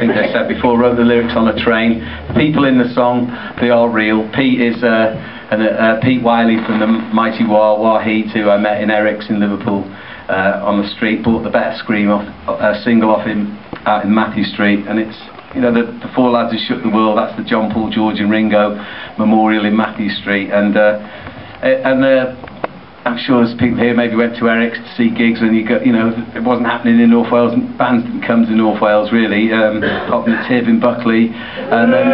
think I said before, wrote the lyrics on a train. People in the song, they are real. Pete is Pete Wiley from the mighty Wah Wah Heat, who I met in Eric's in Liverpool on the street. Bought the Better Scream single off him out in Matthew Street, and it's, you know, the four lads who shook the world. That's the John, Paul, George and Ringo Memorial in Matthew Street, and I'm sure there's people here maybe went to Eric's to see gigs when you got, you know, it wasn't happening in North Wales, and bands didn't come to North Wales really, apart from the Tiv in Buckley, and then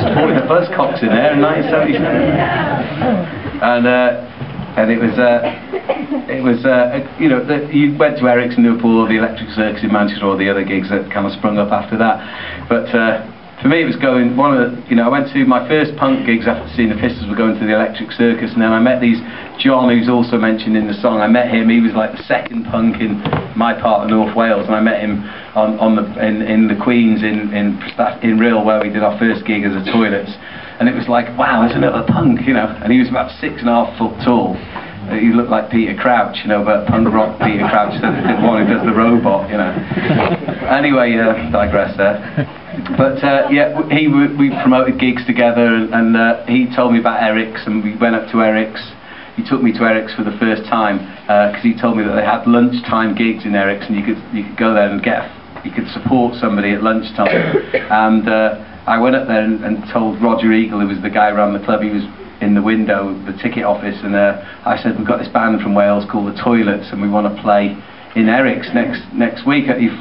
supporting the Buzzcocks in there in 1977, and it was you know, you went to Eric's in Liverpool or the Electric Circus in Manchester or the other gigs that kind of sprung up after that, but for me it was going, you know, I went to my first punk gigs after seeing the Pistols were going to the Electric Circus, and then I met John, who's also mentioned in the song. I met him, he was like the second punk in my part of North Wales, and I met him in the Queen's in Rhyl, where we did our first gig as the Toilets, and it was like, wow, there's another punk, you know, and he was about 6.5 foot tall. He looked like Peter Crouch, you know, but punk rock Peter Crouch, the one who does the robot, you know. Anyway, digress there. But yeah, we promoted gigs together, and he told me about Eric's, and we went up to Eric's. He took me to Eric's for the first time because he told me that they had lunchtime gigs in Eric's, and you could go there and you could support somebody at lunchtime. And I went up there and told Roger Eagle, who was the guy around the club, he was in the window, the ticket office, and I said, we've got this band from Wales called the Toilets, and we want to play in Eric's next week at your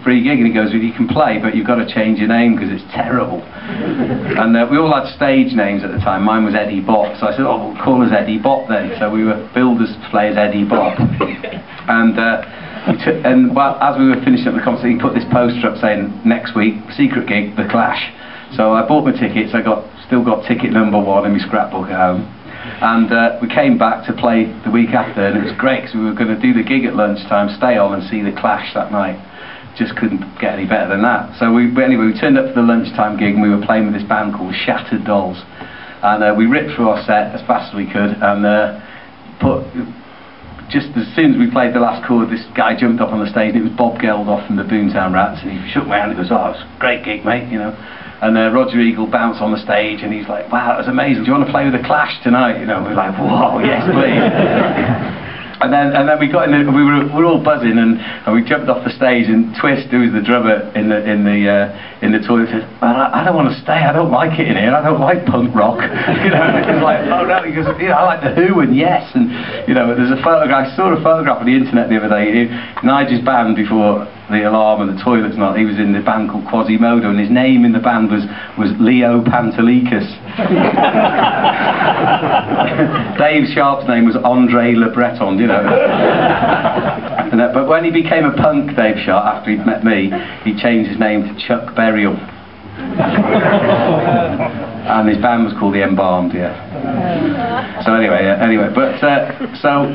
free gig. And he goes, well, you can play, but you've got to change your name because it's terrible. And we all had stage names at the time. Mine was Eddie Bop, so I said, oh, we'll call us Eddie Bop then. So we were billed as players Eddie Bop. And well, as we were finishing up the concert, he put this poster up saying, next week, secret gig, The Clash. So I bought my tickets. I still got ticket number 1 in my scrapbook at home. And we came back to play the week after, and it was great because we were going to do the gig at lunchtime, stay on and see The Clash that night. Just couldn't get any better than that. So anyway, we turned up for the lunchtime gig, and we were playing with this band called Shattered Dolls. And we ripped through our set as fast as we could, and just as soon as we played the last chord, this guy jumped up on the stage, and it was Bob Geldof from the Boomtown Rats, and he shook my hand and goes, oh, it was a great gig, mate, you know. And Roger Eagle bounced on the stage, and he's like, wow, that was amazing, do you want to play with The Clash tonight? You know, we're like, whoa, yes please. And then we got in we were all buzzing, and we jumped off the stage, and Twist, who was the drummer in the toilet, said, well, I don't want to stay, I don't like it in here, I don't like punk rock. You know, it was like, oh no, he goes, you know, I like the Who and Yes, and you know, there's a photograph, I saw a photograph on the internet the other day. Nigel's band before The Alarm and the Toilets, and he was in the band called Quasimodo, and his name in the band was Leo Pantelikas. Dave Sharp's name was Andre Le Breton, you know. But when he became a punk, Dave Sharp, after he'd met me, he changed his name to Chuck Burial. And his band was called The Embalmed, yeah. So anyway, but so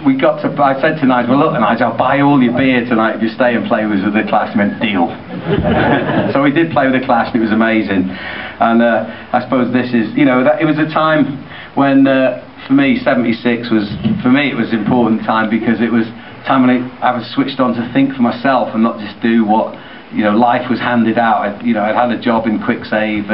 we got to, I said to Nigel, well look Nigel, I'll buy all your beer tonight if you stay and play with The Clash. He went, deal. So we did play with The Clash, and it was amazing. And I suppose this is, you know, it was a time when, for me, 76 was, for me it was an important time, because it was a time when I was switched on to think for myself and not just do what, you know, life was handed out. I'd had a job in Quick Save,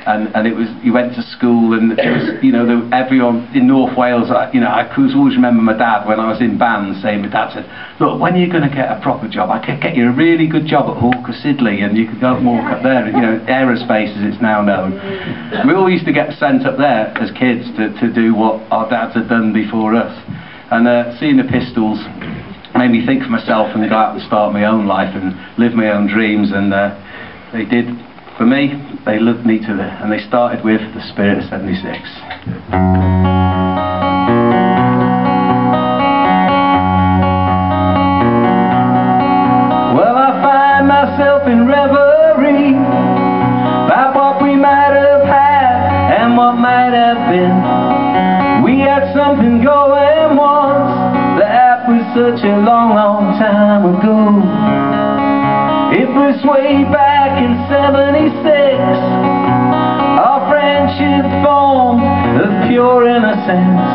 and it was, you went to school, and it was, you know, everyone in North Wales, you know, I could always remember my dad when I was in bands saying, my dad said, look, when are you going to get a proper job? I could get you a really good job at Hawker Siddeley, and you could go and walk up there, you know, aerospace as it's now known. We all used to get sent up there as kids to do what our dads had done before us. And seeing the Pistols made me think for myself and go out and start my own life and live my own dreams, and they did. For me, they led me to and they started with The Spirit of 76. Well, I find myself in reverie about what we might have had and what might have been. We had something going once, that was such a long, long time ago. It was way back in 76, our friendship formed of pure innocence.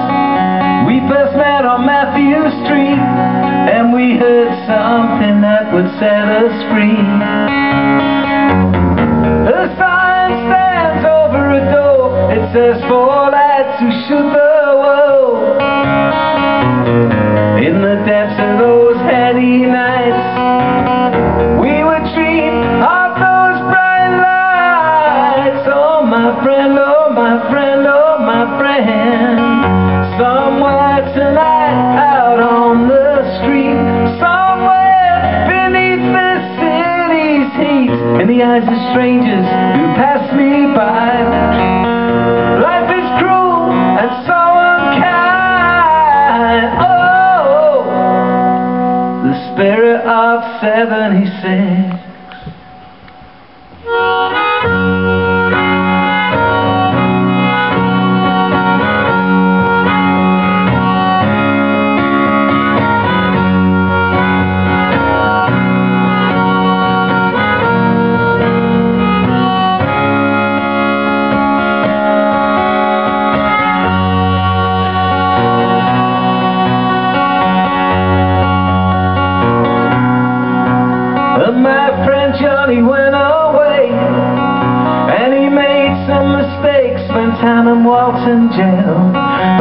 We first met on Matthew Street, and we heard something that would set us free. A sign stands over a door, it says for lads who shoot the world. In the depths of those heady nights, we would dream of those bright lights. Oh my friend, oh my friend, oh my friend. Somewhere tonight out on the street, somewhere beneath the city's heat, in the eyes of strangers who pass me by, life is cruel and so unkind. Oh, the spirit of 76. My friend Johnny went away, and he made some mistakes, spent time in Walton jail.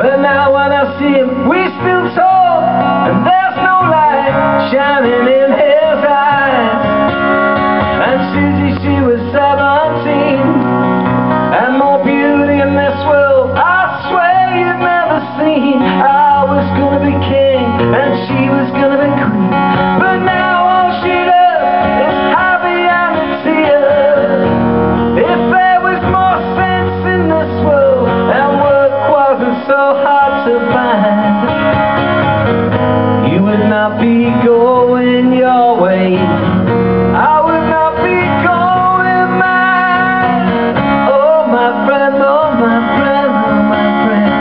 But now when I see him, we still talk, and there's no light shining in his eyes. And Susie, she was 17, and more beauty in this world I swear you've never seen. I was gonna be king, and she was gonna be queen, but now all she does is happy and a tear. If there was more sense in this world, and work wasn't so hard to find, you would not be going your way, I would not be going mine. Oh my friend, oh my friend, oh my friend.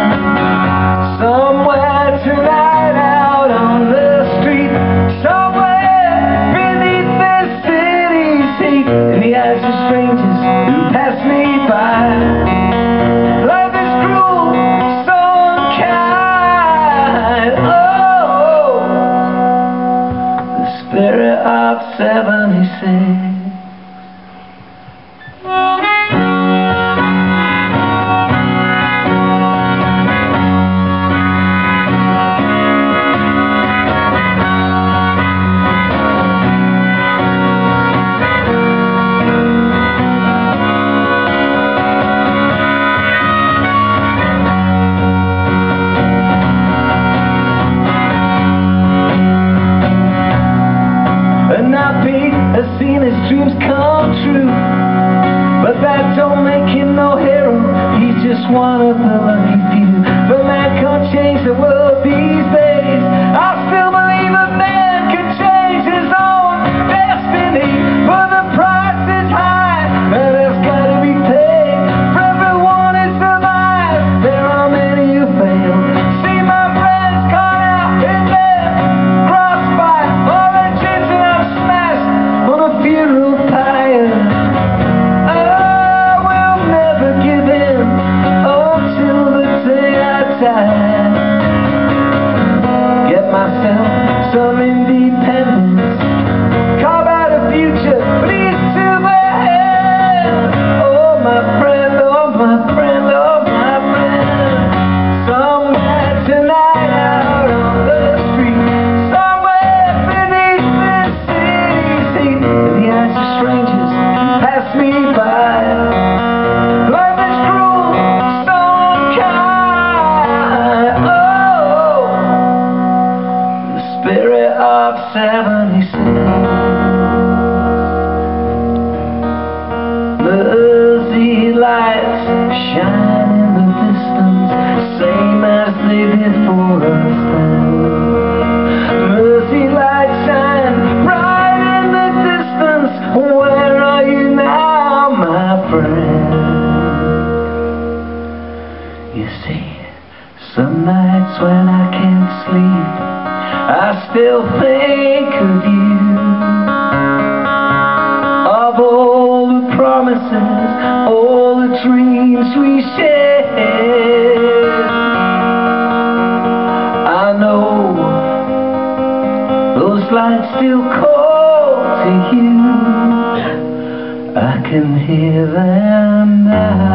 Somewhere tonight out on the street, somewhere beneath the city's heat, in the eyes of strangers who pass me by, life is cruel, so unkind. Oh, the spirit of 76. Has seen his dreams come true, but that don't make him no hero, he's just one of the lucky few. But man can't change the world these days, I still believe a man can change his own destiny, but the price is high, and it's gotta be paid. For everyone who survives, there are many who fail. See my friends caught out in their crossfire, all the chins that I've smashed on a funeral pyre. I will never give in until the day I die. Get myself some independence, carve out a future, please to the head. Oh my friend, oh my friend, oh my friend. Somewhere tonight out on the street, somewhere beneath the city's heat, in the eyes of strangers who pass me by, life is cruel, so unkind. Oh, the spirit of 76. Mersey lights shine in the distance, same as they did for us then. Mersey lights shine bright in the distance, where are you now, my friend? You see, some nights when I can't sleep, I still think of you, of all the promises, all the dreams we shared. I know those lights still call to you. I can hear them now.